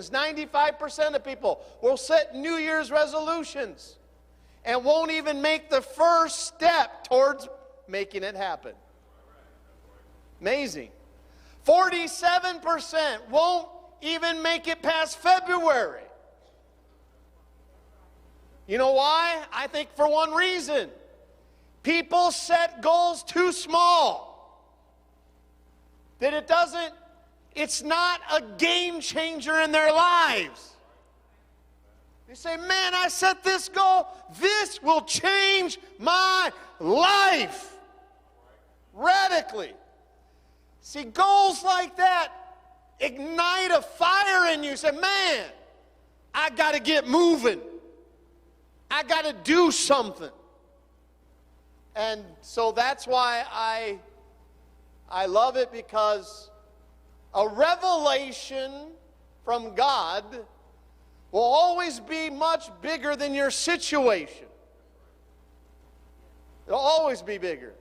resolutions. 95% of people will set New Year's resolutions and won't even make the first step towards making it happen. Amazing. 47% won't even make it past February. You know why? I think for one reason. People set goals too small. That it's not a game changer in their lives. They say, man, I set this goal. This will change my life radically. See, goals like that ignite a fire in you. Say, man, I got to get moving. I got to do something. And so that's why I love it, because a revelation from God will always be much bigger than your situation. It'll always be bigger.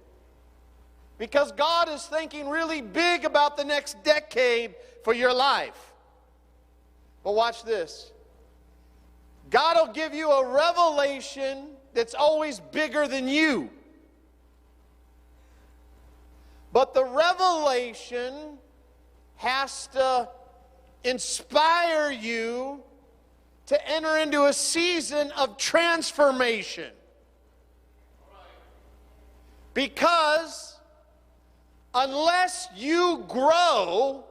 Because God is thinking really big about the next decade for your life. But watch this. God will give you a revelation that's always bigger than you. But the revelation has to inspire you to enter into a season of transformation. Because unless you grow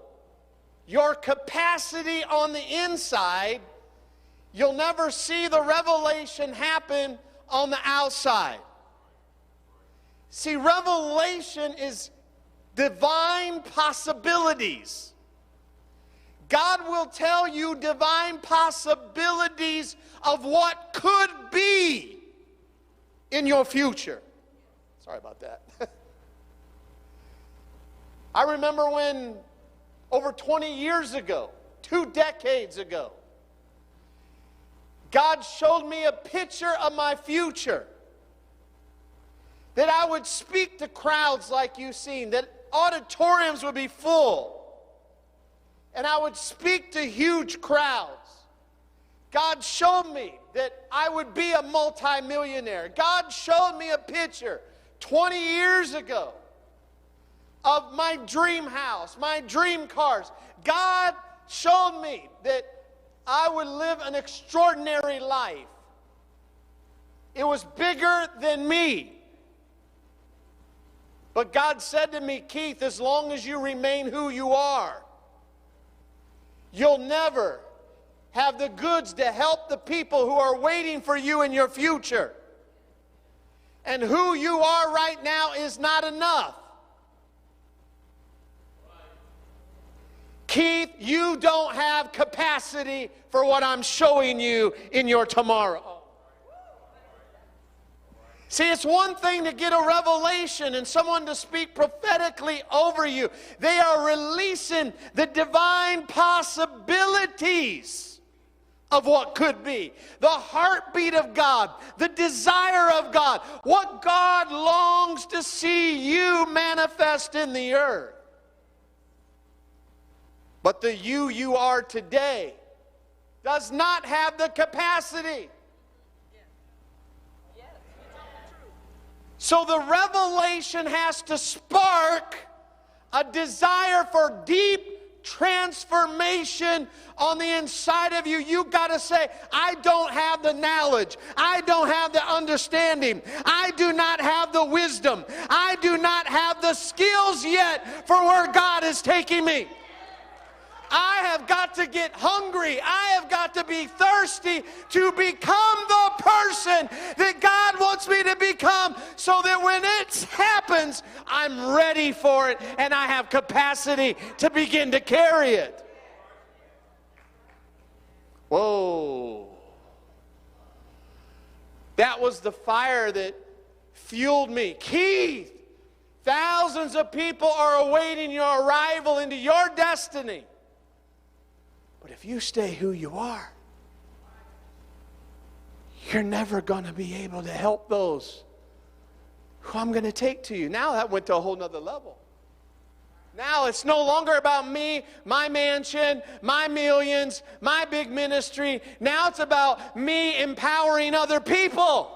your capacity on the inside, you'll never see the revelation happen on the outside. See, revelation is divine possibilities. God will tell you divine possibilities of what could be in your future. Sorry about that. I remember when, over 20 years ago, 2 decades ago, God showed me a picture of my future. That I would speak to crowds like you've seen, that auditoriums would be full. And I would speak to huge crowds. God showed me that I would be a multimillionaire. God showed me a picture 20 years ago of my dream house, my dream cars. God showed me that I would live an extraordinary life. It was bigger than me. But God said to me, Keith, as long as you remain who you are, you'll never have the goods to help the people who are waiting for you in your future. And who you are right now is not enough. Keith, you don't have capacity for what I'm showing you in your tomorrow. See, it's one thing to get a revelation and someone to speak prophetically over you. They are releasing the divine possibilities of what could be. The heartbeat of God, the desire of God, what God longs to see you manifest in the earth. But the you are today does not have the capacity. So the revelation has to spark a desire for deep transformation on the inside of you. You've got to say, I don't have the knowledge. I don't have the understanding. I do not have the wisdom. I do not have the skills yet for where God is taking me. I have got to get hungry. I have got to be thirsty to become the person that God wants me to become, so that when it happens, I'm ready for it and I have capacity to begin to carry it. Whoa. That was the fire that fueled me. Keith, thousands of people are awaiting your arrival into your destiny. But if you stay who you are, you're never going to be able to help those who I'm going to take to you. Now that went to a whole nother level. Now it's no longer about me, my mansion, my millions, my big ministry. Now it's about me empowering other people.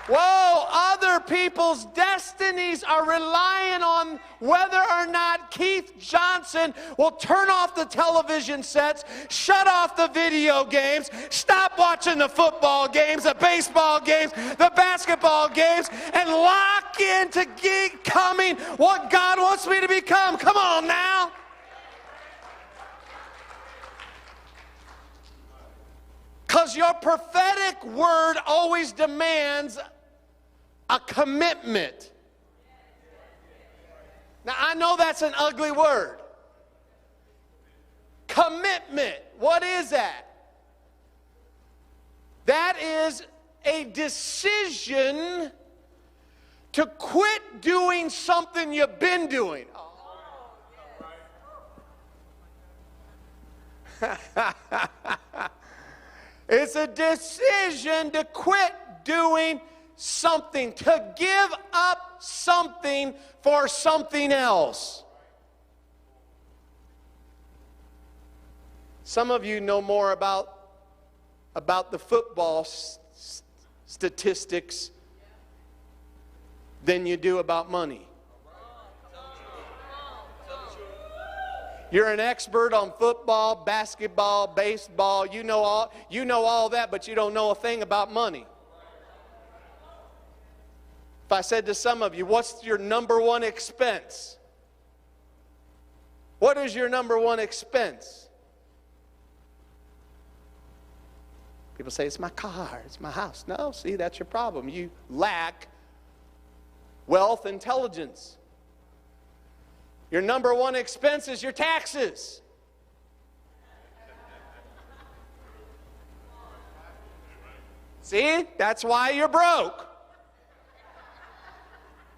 Whoa, other people's destinies are relying on whether or not Keith Johnson will turn off the television sets, shut off the video games, stop watching the football games, the baseball games, the basketball games, and lock into becoming what God wants me to become. Come on now. Because your prophetic word always demands a commitment. Now, I know that's an ugly word. Commitment. What is that? That is a decision to quit doing something you've been doing. It's a decision to quit doing something, to give up something for something else. Some of you know more about the football statistics than you do about money. You're an expert on football, basketball, baseball. You know all that, but you don't know a thing about money. If I said to some of you, what's your number one expense? What is your number one expense? People say, it's my car, it's my house. No, see, that's your problem. You lack wealth intelligence. Your number one expense is your taxes. See, that's why you're broke.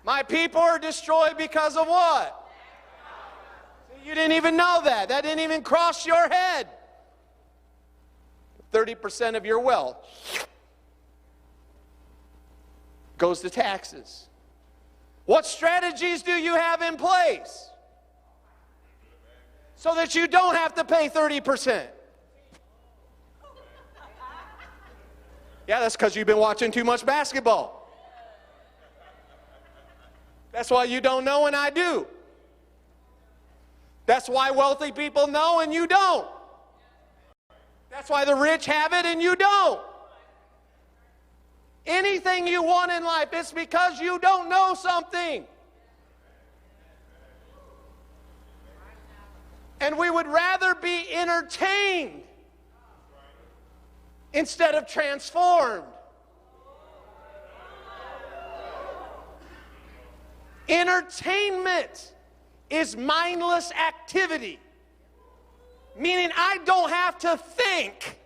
My people are destroyed because of what? See, you didn't even know that. That didn't even cross your head. 30% of your wealth goes to taxes. What strategies do you have in place so that you don't have to pay 30%? Yeah, that's because you've been watching too much basketball. That's why you don't know and I do. That's why wealthy people know and you don't. That's why the rich have it and you don't. Anything you want in life, it's because you don't know something. And we would rather be entertained instead of transformed. Entertainment is mindless activity, meaning I don't have to think.